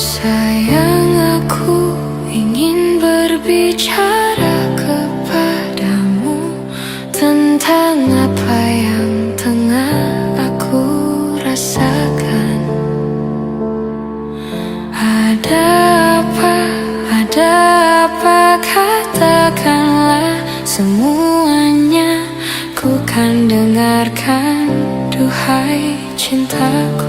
Sayang, aku ingin berbicara kepadamu tentang apa yang tengah aku rasakan. Ada apa, katakanlah semuanya, ku kan dengarkan, duhai cintaku.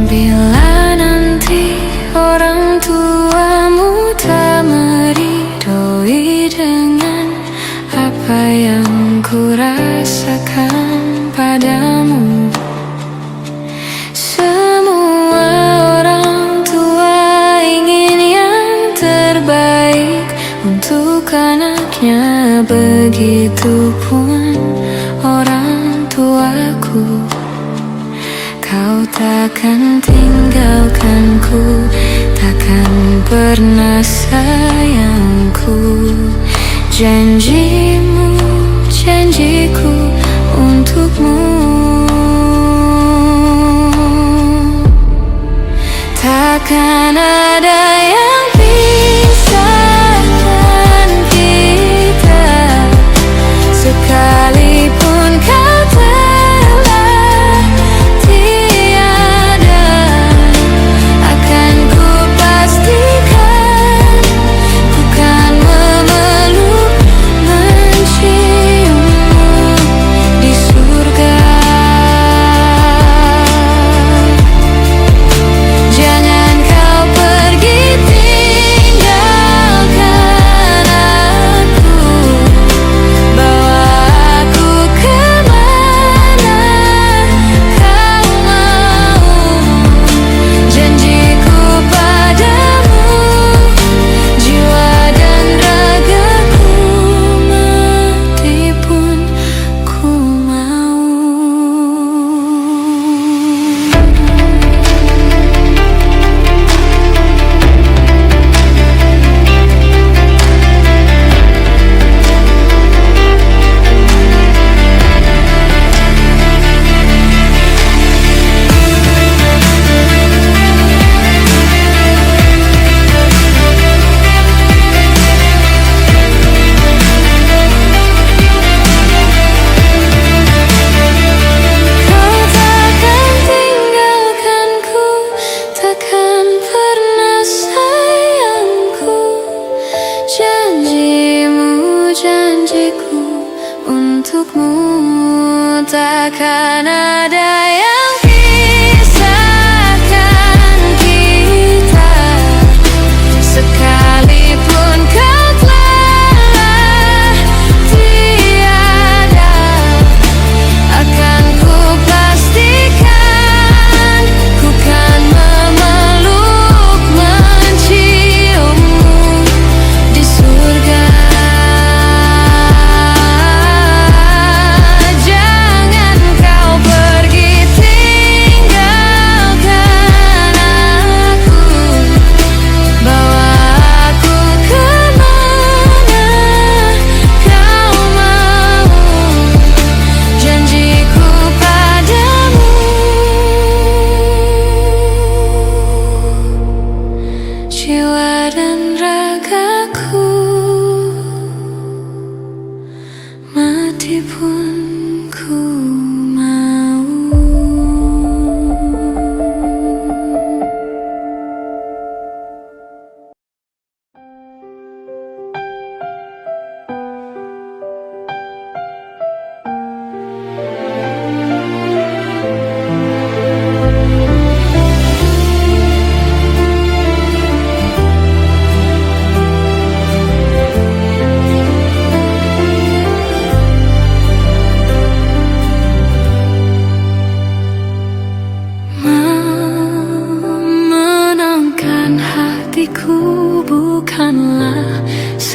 Bila nanti orang tuamu tak meridoi dengan apa yang ku rasakan padamu. Semua orang tua ingin yang terbaik untuk anaknya, begitupun orang tuaku. Kau takkan tinggalkanku, takkan pernah sayangku. Janjimu, janjiku untukmu. Takkan ada yang pisahkan kita, sekalipun kau pergi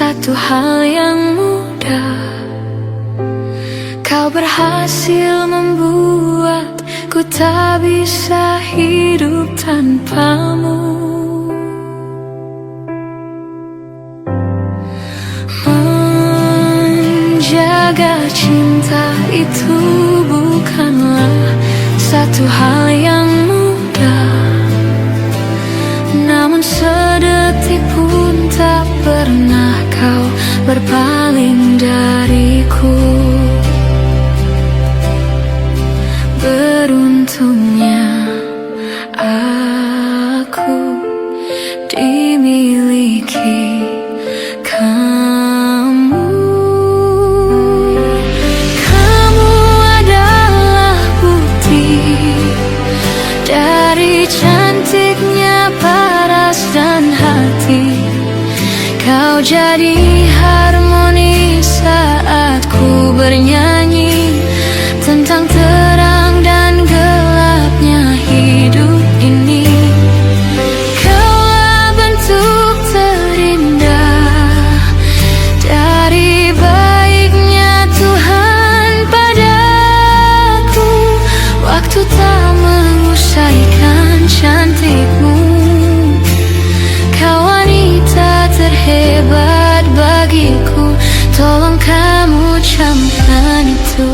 satu hal yang mudah. Kau berhasil membuatku tak bisa hidup tanpamu. Menjaga cinta itu bukanlah satu hal yang mudah, namun sedetik pun tak pernah kau berpaling dariku. Beruntungnya aku dimiliki kamu. Kamu adalah bukti dari cantiknya paras dan hati. Kau jadi harmoni saat ku bernyanyi tentang terang dan gelapnya hidup ini. Kaulah bentuk terindah dari baiknya Tuhan padaku. Waktu tak mengusaikan cantikmu. Kau wanita terhebat bagiku, tolong kamu camkan itu.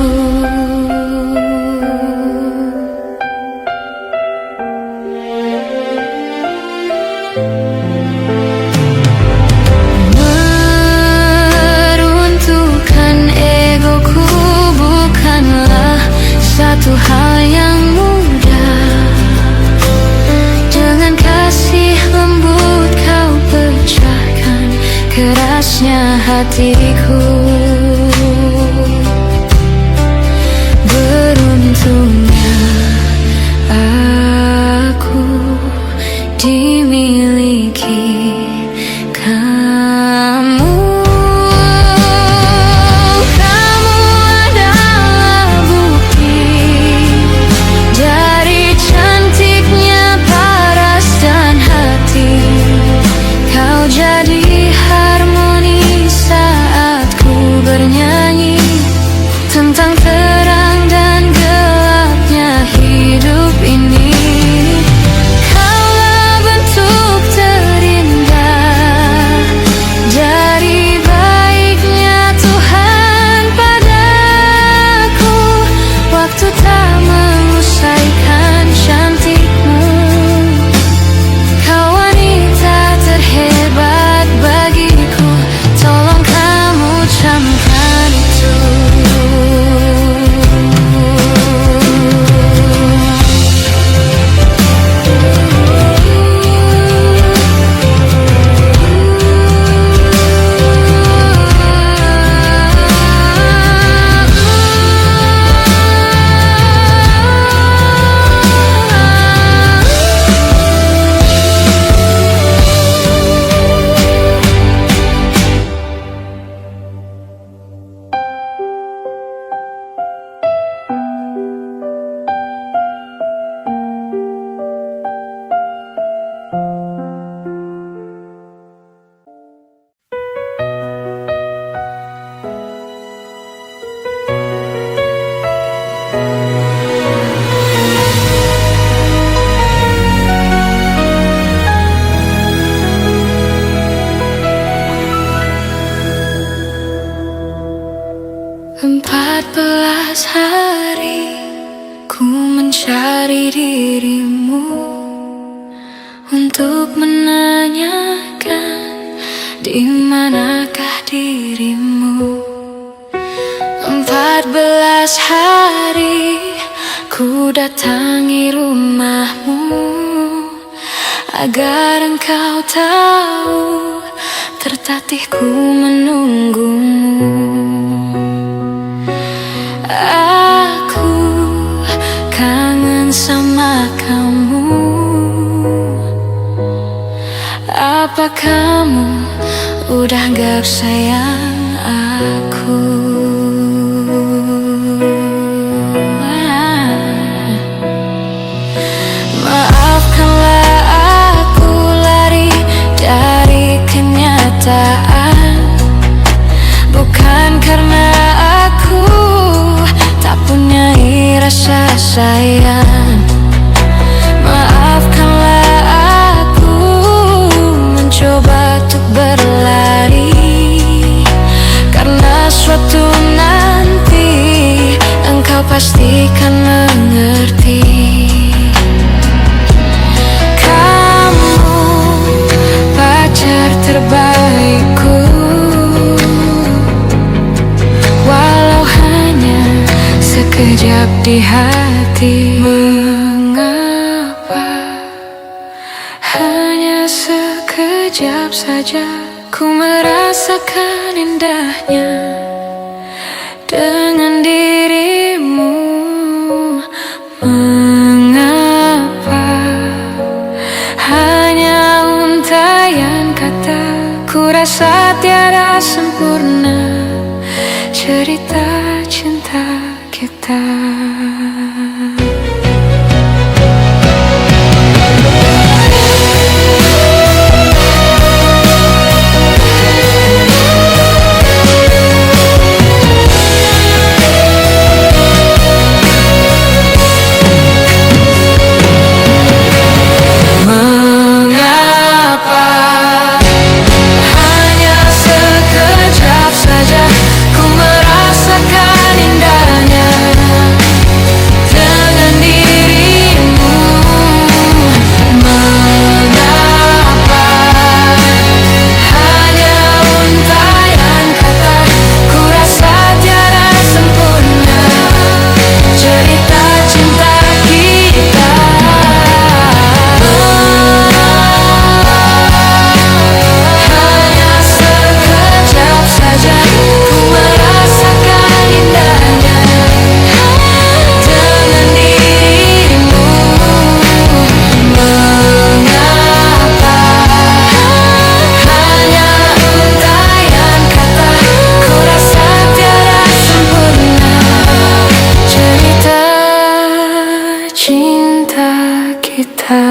Meruntuhkan egoku bukanlah satu hal yang mudah. Dengan kasih lembut kau pecahkan kerasnya hatiku. Beruntungnya aku dimiliki kamu. Kamu adalah bukti dari cantiknya paras dan hati. Kau jadi harmoni saat ku bernyanyi tentang terang dan gelapnya hidup ini. Kaulah bentuk terindah dari baiknya Tuhan padaku. Waktu tak mengusaikan cantikmu. Kau wanita terhebat bagiku, tolong kamu camkan itu. Hari ku mencari dirimu untuk menanyakan di manakah dirimu. 14 hari ku datangi rumahmu agar engkau tahu tertatihku menunggumu. Aku kangen sama kamu. Apa kamu udah gak sayang aku? Maafkanlah aku lari dari kenyataan. hati. Mengapa hanya sekejap saja ku merasakan indahnya dengan dirimu. Mengapa hanya untaian kata, ku rasa tiada sempurna cerita cinta kita. Cinta kita.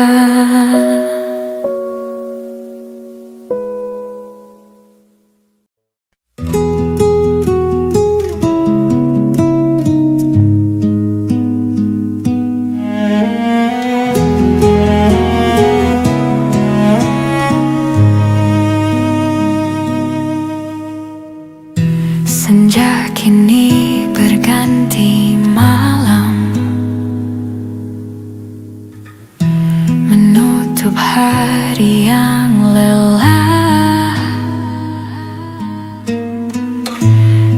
Senja kini berganti malam, menutup hari yang lelah.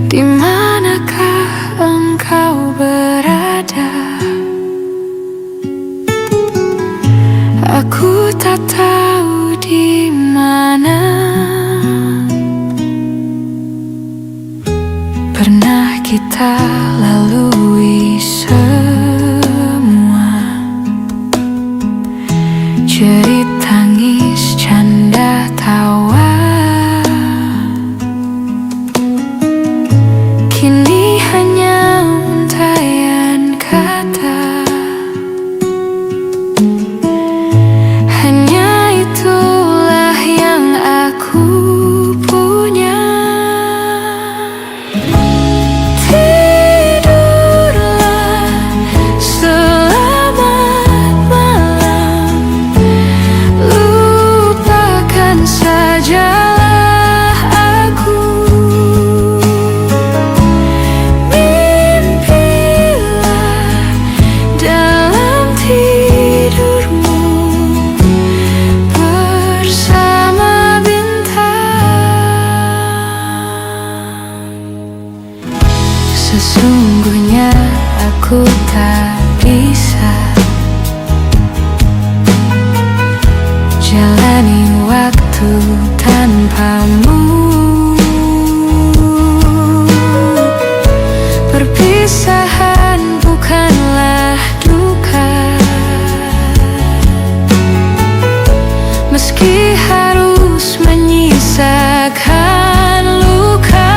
Di manakah engkau berada? Aku tak tahu di mana. Pernah kita lalui semua, jerit tangis, canda tawa. Kini hanya untaian kata, hanya itulah yang aku punya. Sesungguhnya aku tak bisa jalani waktu tanpamu. Perpisahan bukanlah duka, meski harus menyisakan luka.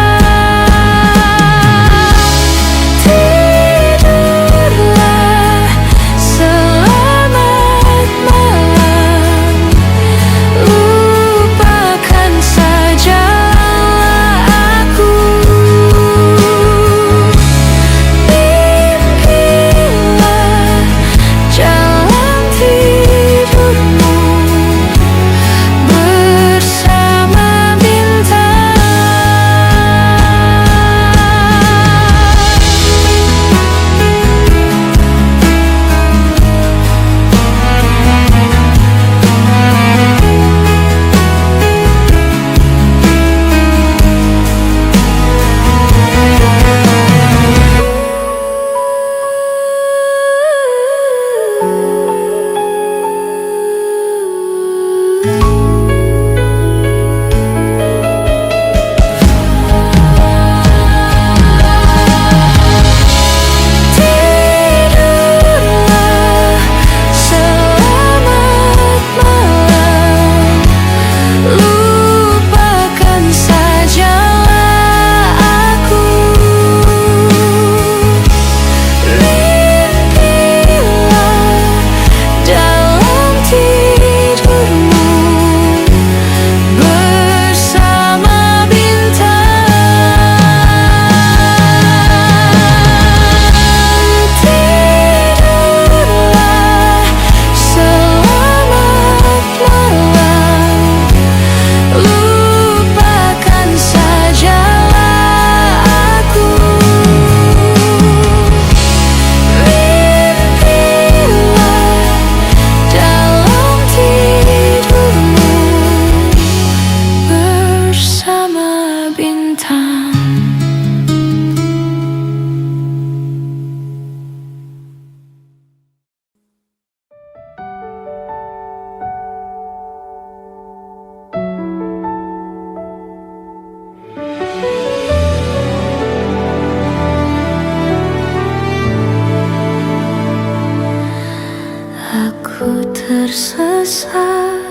Ku tersesat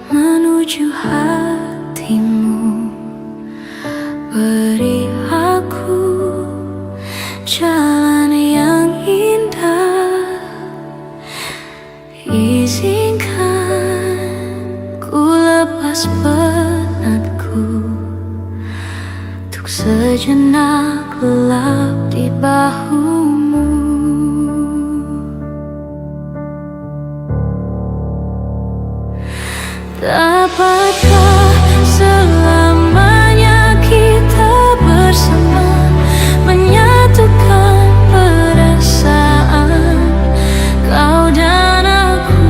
menuju hatimu. Beri aku jalan yang indah. Izinkan ku lepas penatku, untuk sejenak gelap di bahumu. Dapatkah selamanya kita bersama, menyatukan perasaan kau dan aku?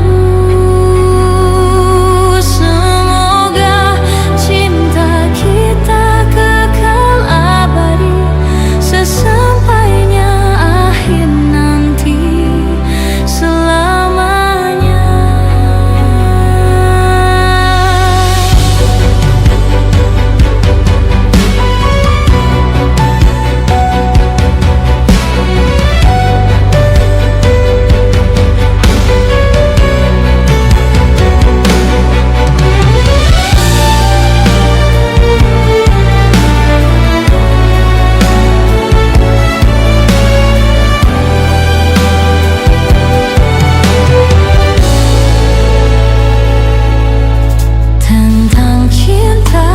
Semoga cinta kita kekal abadi, sesampainya akhir nanti, selamanya. Tentang cinta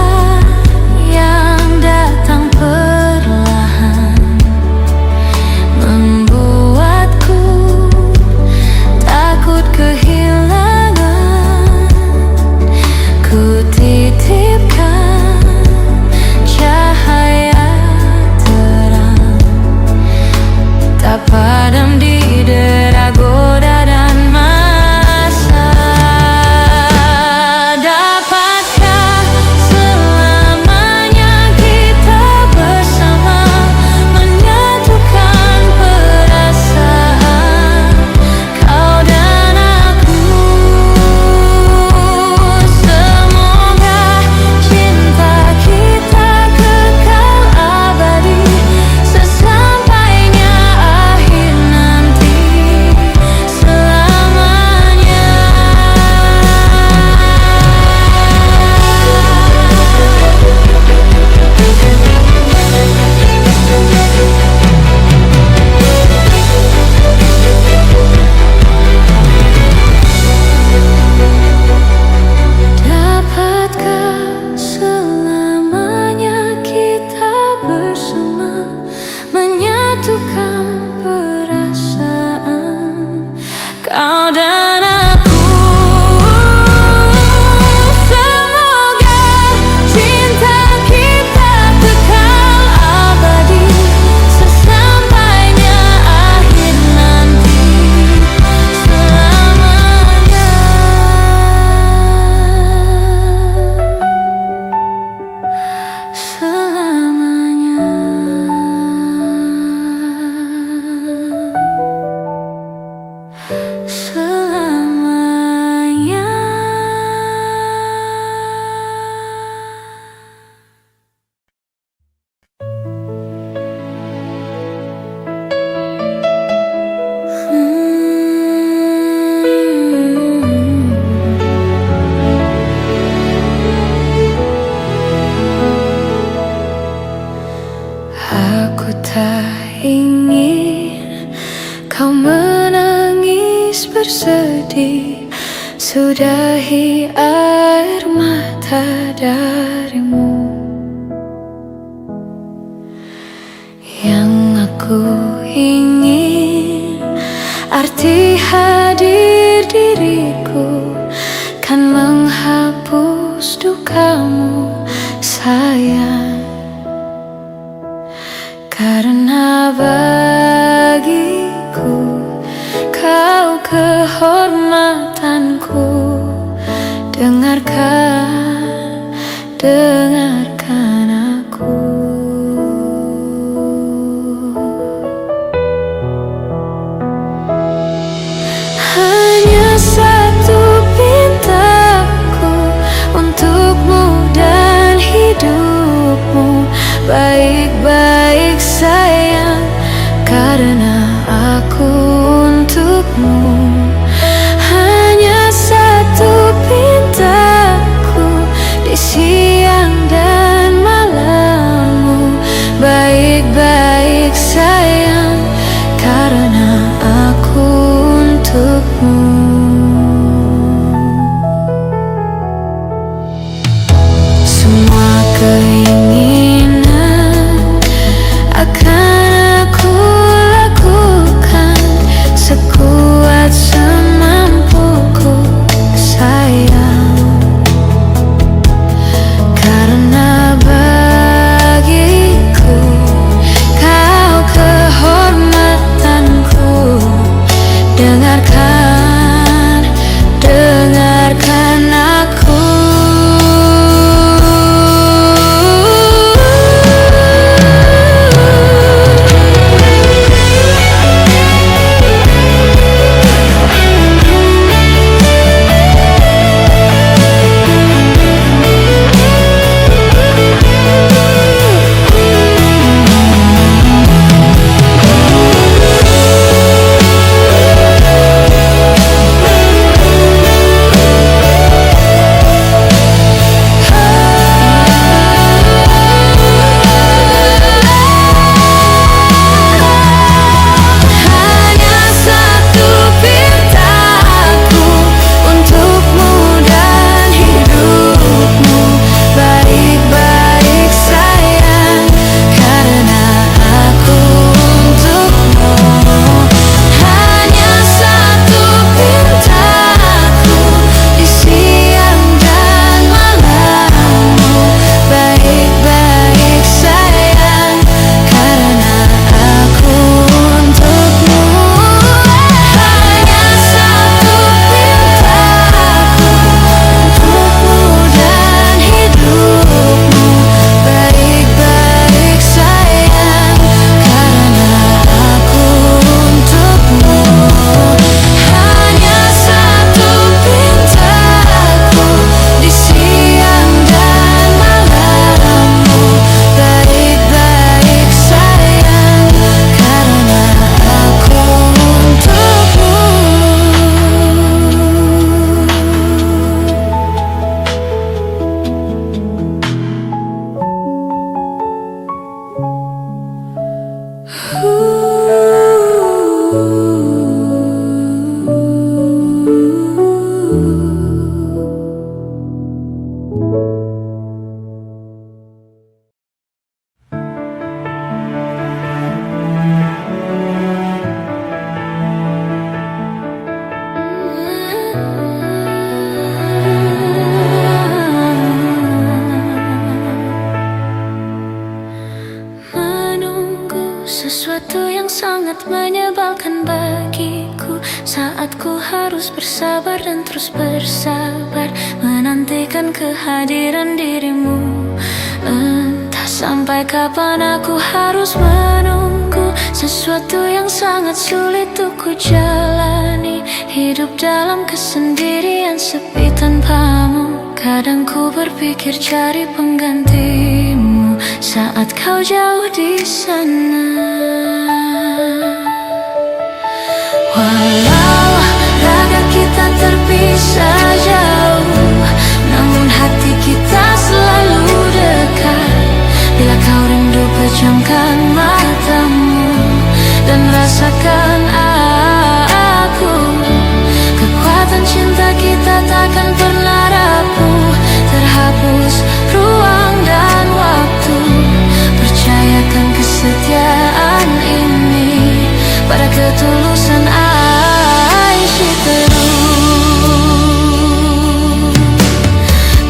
yang datang perlahan, membuatku takut kehilangan. Ku titipkan cahaya terang, tak padam di dera goda dan masa. Dapatkah selamanya kita bersama, menyatukan perasaan kau dan aku? Semoga cinta kita kekal abadi, sesampainya akhir nanti, selamanya. Dapatkah selamanya kita bersama, menyatukan perasaan kau dan aku? Semoga cinta kita kekal abadi, sesampainya akhir nanti, selamanya. Selamanya. Selamanya. Aku tak ingin kau menangis bersedih, sudahi air mata darimu. Yang aku ingin, arti hadir diriku kan menghapus dukamu, sayang. Karena bagiku kau kehormatanku. Dengarkan, dengarkan aku. sangat menyebalkan bagiku saat ku harus bersabar dan terus bersabar menantikan kehadiran dirimu. Entah sampai kapan aku harus menunggu sesuatu yang sangat sulit untuk ku jalani. Hidup dalam kesendirian sepi tanpamu. Kadang ku berpikir cari penggantimu saat kau jauh di sana. Walau raga kita terpisah jauh, namun hati kita selalu dekat. Bila kau rindu pejamkan matamu dan rasakan aku. Kekuatan cinta kita takkan pernah rapuh, terhapus ruang dan waktu. Percayakan kesetiaan ini pada ketulusan Aishi terus.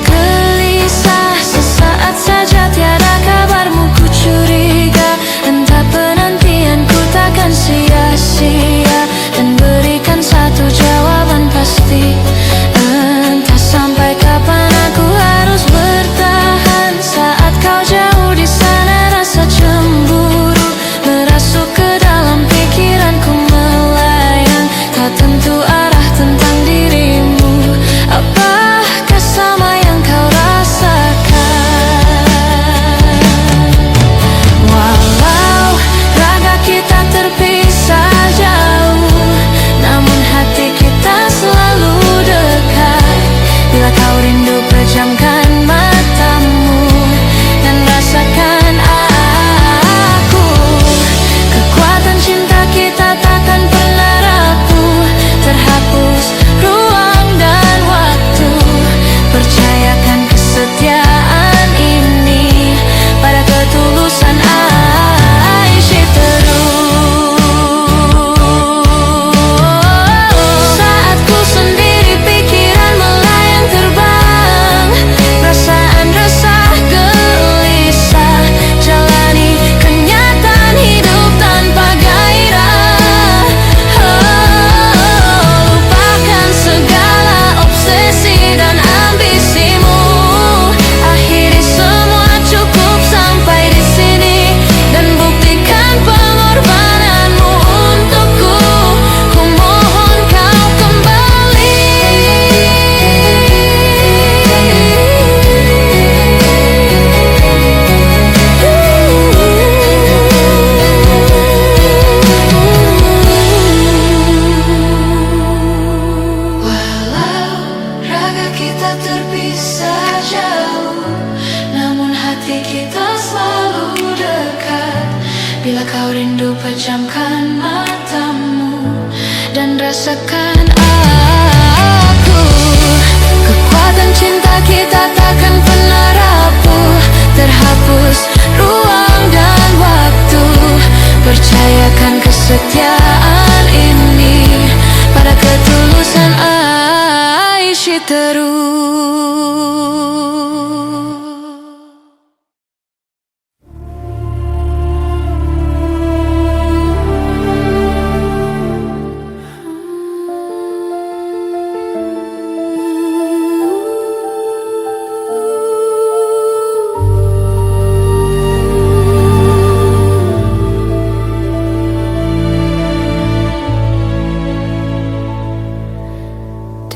Gelisah sesaat saja tiada kabarmu, ku curiga entah penantianku takkan sia-sia. Dan berikan satu jawaban pasti, entah sampai kapan aku harus bertahan saat kau jauh di sana. Rasa cemburu merasuk ke dalam pikiranku melayang. Tak tentu arah tentang dirimu, apakah sama yang kau rasakan? Walau raga kita terpisah jauh, namun hati kita selalu dekat. Bila kau rindu pejamkan matamu dan rasakan aku. Kekuatan cinta kita takkan pernah rapuh, terhapus ruang dan waktu. Percayakan kesetiaan ini pada ketulusan Aishi terus. Saat ku sendiri pikiran melayang terbang, perasaan resah gelisah, jalani kenyataan hidup tanpa gairah. Lupakan segala obsesi dan ambisimu, akhiri semua cukup sampai di sini. Dan buktikan pengorbananmu untukku, ku mohon kau kembali. Walau raga kita terpisah jauh, namun hati kita selalu dekat. Bila kau rindu pejamkan matamu dan rasakan aku. Kekuatan cinta kita takkan pernah rapuh, terhapus ruang dan waktu. Percayakan kesetiaan ini pada ketulusan Aishi terus.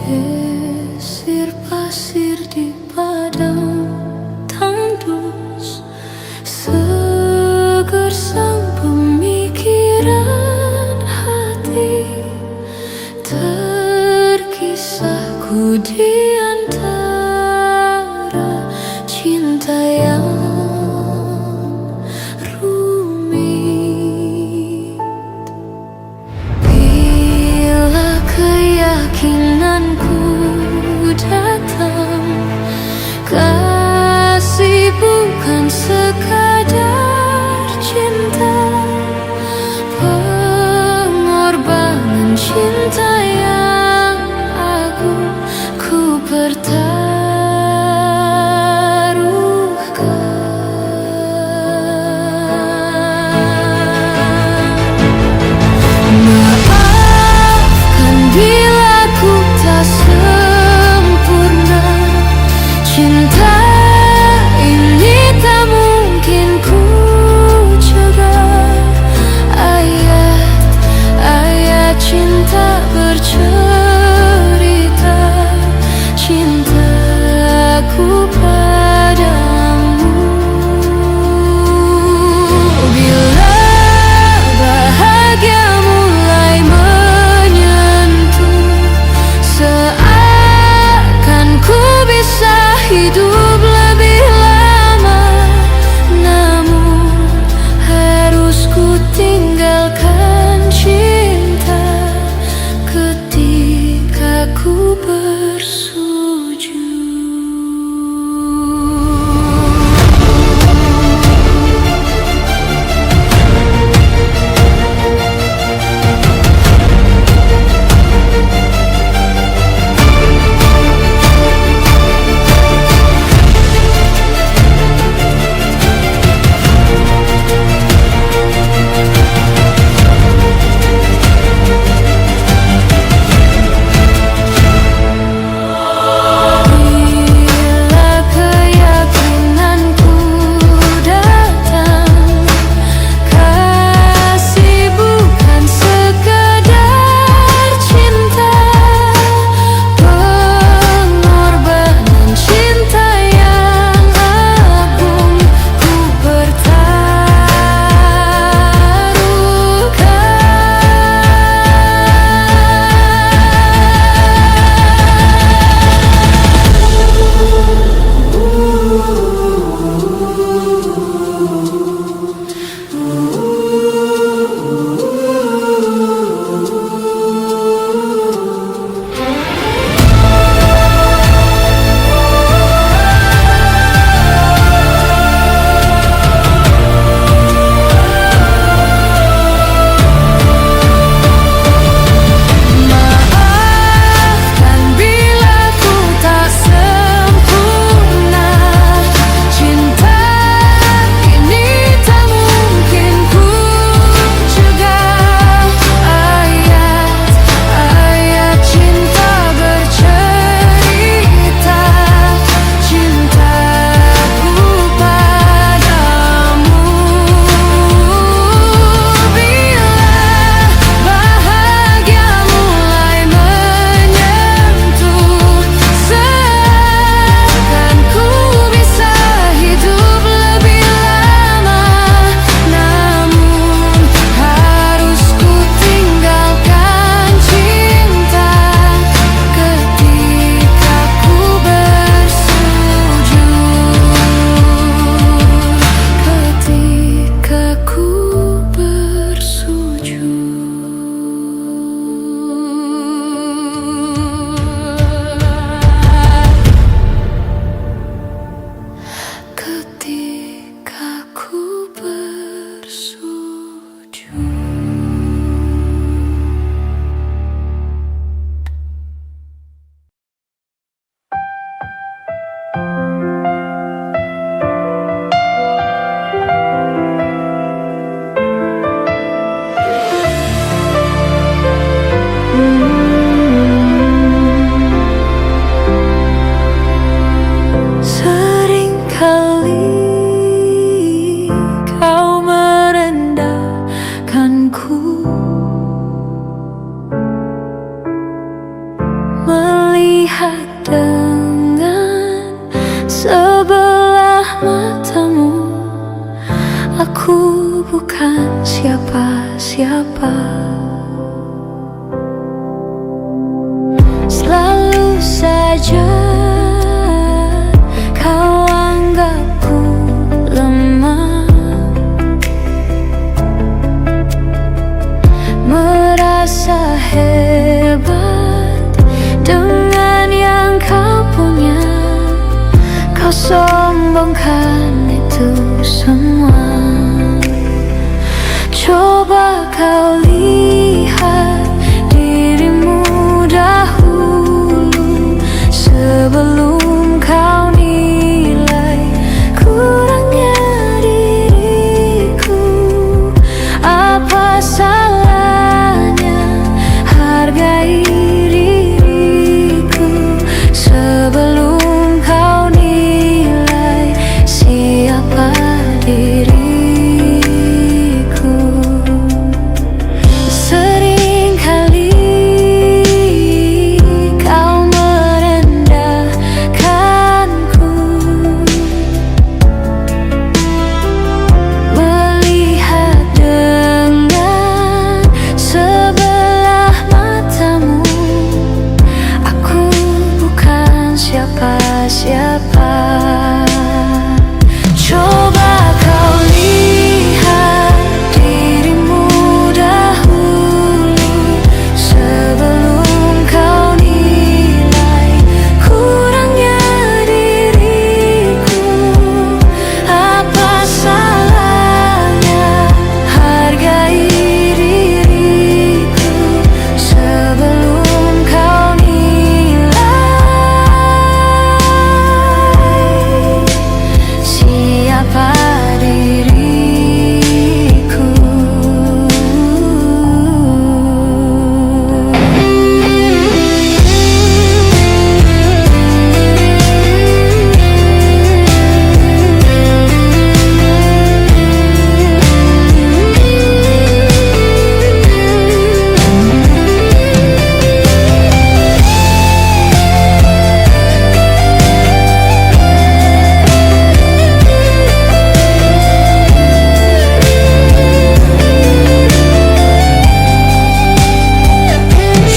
Desir pasir di padang tandus, seger sang pemikiran hati. Terkisahku di antara cinta yang rumit. Bila keyakinanku datang, kasih bukan sekadar cinta, pengorbanan cinta yang aku pertahankan. cintaku padamu. Bila bahagia mulai menyentuh, seakan ku bisa hidup lebih lama. Namun harus ku tinggalkan cinta ketika ku bersujud. Ketika ku bersujud. Melihat dengan sebelah matamu, aku bukan siapa-siapa. Selalu saja kau anggapku lemah, merasa hebat dengan yang kau punya. Kau sombongkan itu semua. Coba kau lihat dirimu dahulu, sebelum kau nilai kurangnya diriku. Apa salahnya hargai diriku sebelum kau nilai siapa diriku. siapa. Coba kau lihat dirimu dahulu sebelum kau nilai kurangnya diriku. Apa salahnya hargai diriku sebelum kau nilai siapa diriku.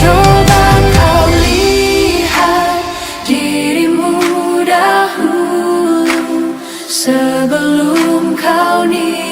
Coba kau lihat dirimu dahulu sebelum kau nilai